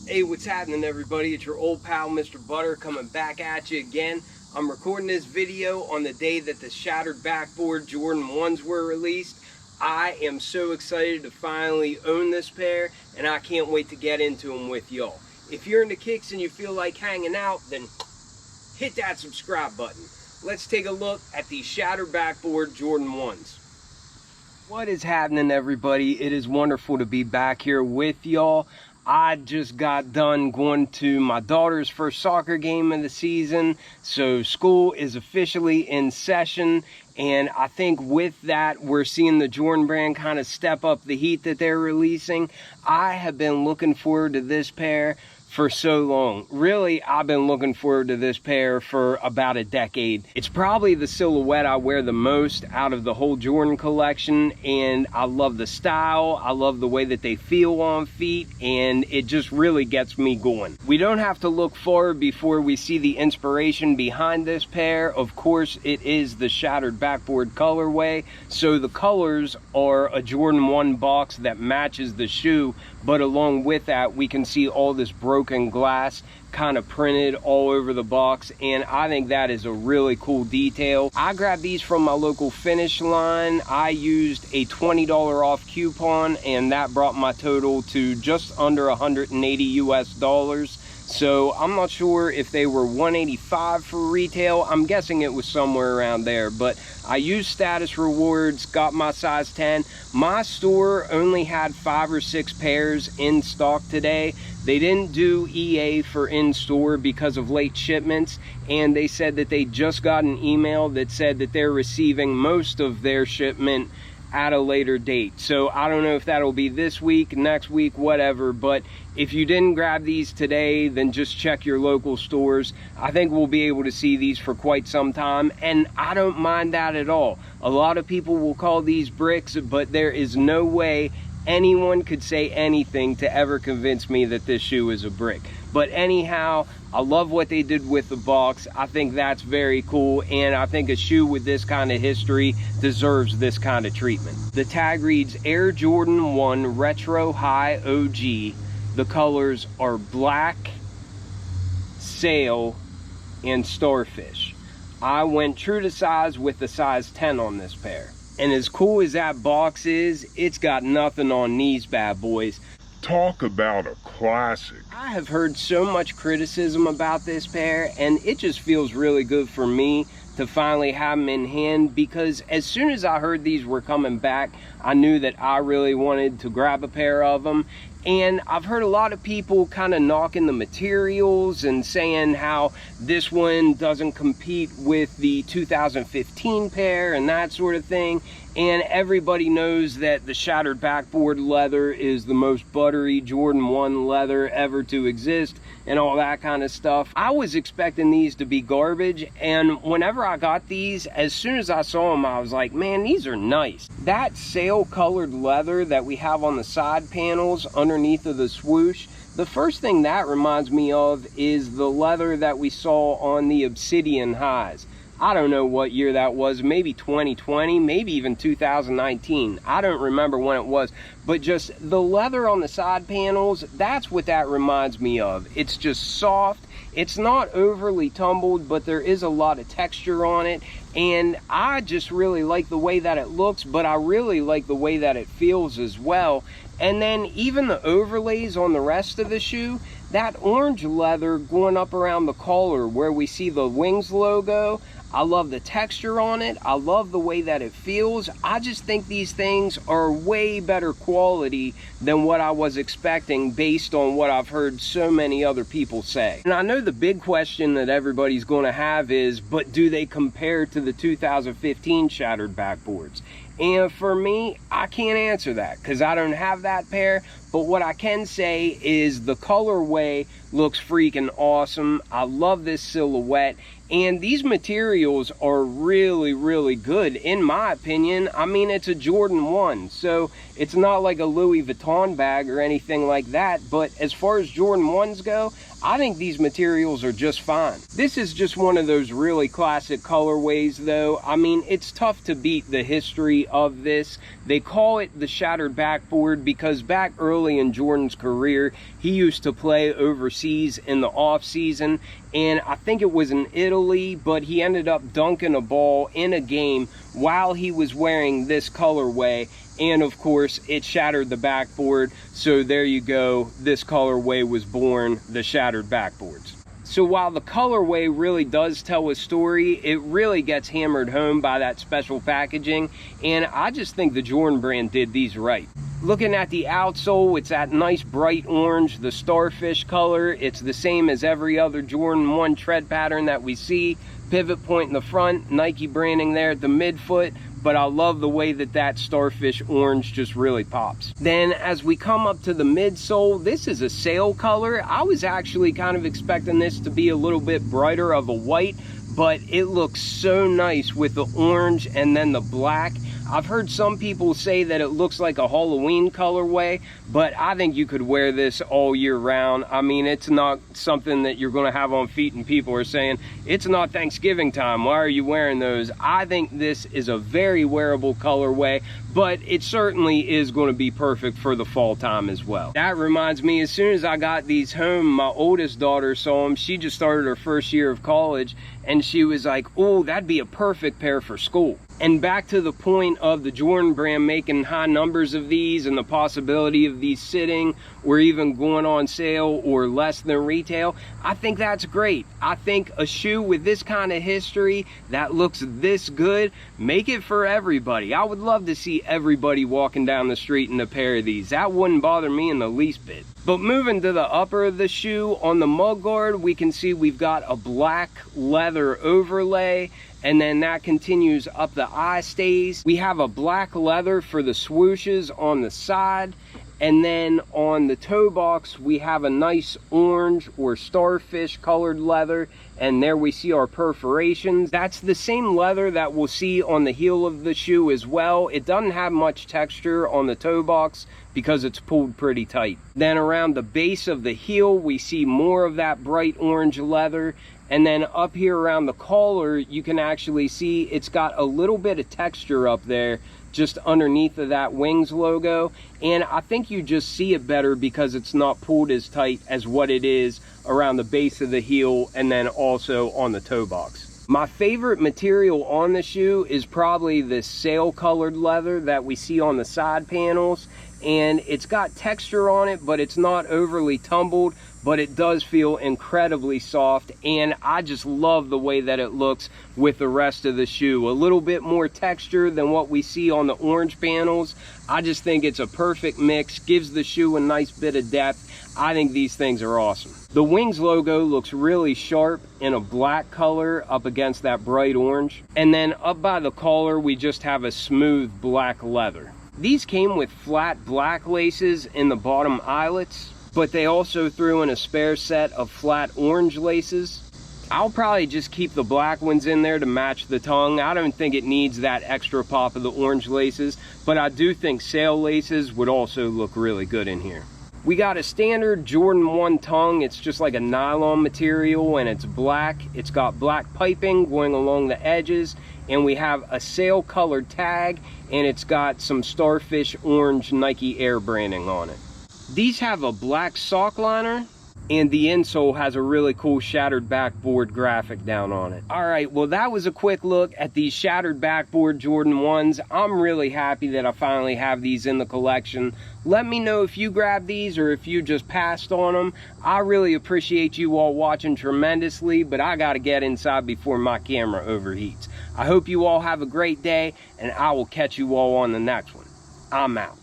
Hey, what's happening, everybody? It's your old pal Mr. Butter coming back at you again. I'm recording this video on the day that the Shattered Backboard Jordan 1s were released. I am so excited to finally own this pair, and I can't wait to get into them with y'all. If you're into kicks and you feel like hanging out, then hit that subscribe button. Let's take a look at the Shattered Backboard Jordan 1s. What is happening, everybody? It is wonderful to be back here with y'all. I just got done going to my daughter's first soccer game of the season, so school is officially in session, and I think with that we're seeing the Jordan brand kind of step up the heat that they're releasing. I have been looking forward to this pair for so long. Really, I've been looking forward to this pair for about a decade. It's probably the silhouette I wear the most out of the whole Jordan collection, and I love the style, I love the way that they feel on feet, and it just really gets me going. We don't have to look far before we see the inspiration behind this pair. Of course, it is the Shattered Backboard colorway, so the colors are a Jordan 1 box that matches the shoe, but along with that we can see all this broken glass kind of printed all over the box, and I think that is a really cool detail. I grabbed these from my local Finish Line. I used a $20 off coupon, and that brought my total to just under $180 US. So I'm not sure if they were $185 for retail. I'm guessing it was somewhere around there, but I used status rewards, got my size 10. My store only had 5 or 6 pairs in stock today. They didn't do EA for in-store because of late shipments, and they said that they just got an email that said that they're receiving most of their shipment at a later date. So I don't know if that'll be this week, next week, whatever, but if you didn't grab these today, then just check your local stores. I think we'll be able to see these for quite some time, and I don't mind that at all. A lot of people will call these bricks, but there is no way anyone could say anything to ever convince me that this shoe is a brick. But anyhow, I love what they did with the box. I think that's very cool, and I think a shoe with this kind of history deserves this kind of treatment. The tag reads Air Jordan 1 Retro High OG. The colors are black, sail, and starfish. I went true to size with the size 10 on this pair. And as cool as that box is, it's got nothing on these bad boys. Talk about a classic. I have heard so much criticism about this pair, and it just feels really good for me to finally have them in hand, because as soon as I heard these were coming back, I knew that I really wanted to grab a pair of them. And I've heard a lot of people kind of knocking the materials and saying how this one doesn't compete with the 2015 pair and that sort of thing. And everybody knows that the Shattered Backboard leather is the most buttery Jordan 1 leather ever to exist and all that kind of stuff. I was expecting these to be garbage, and whenever I got these, as soon as I saw them, I was like, man, these are nice. That sail colored leather that we have on the side panels underneath of the swoosh, the first thing that reminds me of is the leather that we saw on the Obsidian highs. I don't know what year that was, maybe 2020, maybe even 2019. I don't remember when it was, but just the leather on the side panels, that's what that reminds me of. It's just soft. It's not overly tumbled, but there is a lot of texture on it, and I just really like the way that it looks, but I really like the way that it feels as well. And then even the overlays on the rest of the shoe, that orange leather going up around the collar where we see the Wings logo, I love the texture on it. I love the way that it feels. I just think these things are way better quality than what I was expecting based on what I've heard so many other people say. And I know the big question that everybody's going to have is, but do they compare to the 2015 Shattered Backboards? And for me, I can't answer that because I don't have that pair. But what I can say is the colorway looks freaking awesome. I love this silhouette. And these materials are really, really good, in my opinion. I mean, it's a Jordan 1, so it's not like a Louis Vuitton bag or anything like that. But as far as Jordan 1s go, I think these materials are just fine. This is just one of those really classic colorways though. I mean, it's tough to beat the history of this. They call it the shattered backboard because back early in Jordan's career, he used to play overseas in the off season, and I think it was in Italy, but he ended up dunking a ball in a game while he was wearing this colorway, and of course it shattered the backboard. So there you go, this colorway was born, the shattered backboards. So while the colorway really does tell a story, it really gets hammered home by that special packaging, and I just think the Jordan brand did these right. Looking at the outsole, it's that nice bright orange, the starfish color. It's the same as every other Jordan 1 tread pattern that we see. Pivot point in the front, Nike branding there at the midfoot, but I love the way that that starfish orange just really pops. Then as we come up to the midsole, this is a sail color. I was actually kind of expecting this to be a little bit brighter of a white, but it looks so nice with the orange and then the black. I've heard some people say that it looks like a Halloween colorway, but I think you could wear this all year round. I mean, it's not something that you're going to have on feet and people are saying, it's not Thanksgiving time, why are you wearing those? I think this is a very wearable colorway, but it certainly is going to be perfect for the fall time as well. That reminds me, as soon as I got these home, my oldest daughter saw them. She just started her first year of college, and she was like, oh, that'd be a perfect pair for school. And back to the point of the Jordan brand making high numbers of these and the possibility of these sitting or even going on sale or less than retail, I think that's great. I think a shoe with this kind of history that looks this good, make it for everybody. I would love to see everybody walking down the street in a pair of these. That wouldn't bother me in the least bit. But moving to the upper of the shoe, on the mud guard, we can see we've got a black leather overlay, and then that continues up the eye stays. We have a black leather for the swooshes on the side, and then on the toe box we have a nice orange or starfish colored leather, and there we see our perforations. That's the same leather that we'll see on the heel of the shoe as well. It doesn't have much texture on the toe box because it's pulled pretty tight. Then around the base of the heel we see more of that bright orange leather, and then up here around the collar you can actually see it's got a little bit of texture up there just underneath of that Wings logo, and I think you just see it better because it's not pulled as tight as what it is around the base of the heel and then also on the toe box. My favorite material on the shoe is probably this sail colored leather that we see on the side panels, and it's got texture on it, but it's not overly tumbled, but it does feel incredibly soft, and I just love the way that it looks with the rest of the shoe. A little bit more texture than what we see on the orange panels. I just think it's a perfect mix, gives the shoe a nice bit of depth. I think these things are awesome. The Wings logo looks really sharp in a black color up against that bright orange, and then up by the collar we just have a smooth black leather. These came with flat black laces in the bottom eyelets, but they also threw in a spare set of flat orange laces. I'll probably just keep the black ones in there to match the tongue. I don't think it needs that extra pop of the orange laces, but I do think sail laces would also look really good in here. We got a standard Jordan 1 tongue. It's just like a nylon material, and it's black. It's got black piping going along the edges, and we have a sail colored tag, and it's got some starfish orange Nike Air branding on it. These have a black sock liner, and the insole has a really cool shattered backboard graphic down on it. All right, well, that was a quick look at these shattered backboard Jordan 1s. I'm really happy that I finally have these in the collection. Let me know if you grabbed these or if you just passed on them. I really appreciate you all watching tremendously, but I gotta get inside before my camera overheats. I hope you all have a great day, and I will catch you all on the next one. I'm out.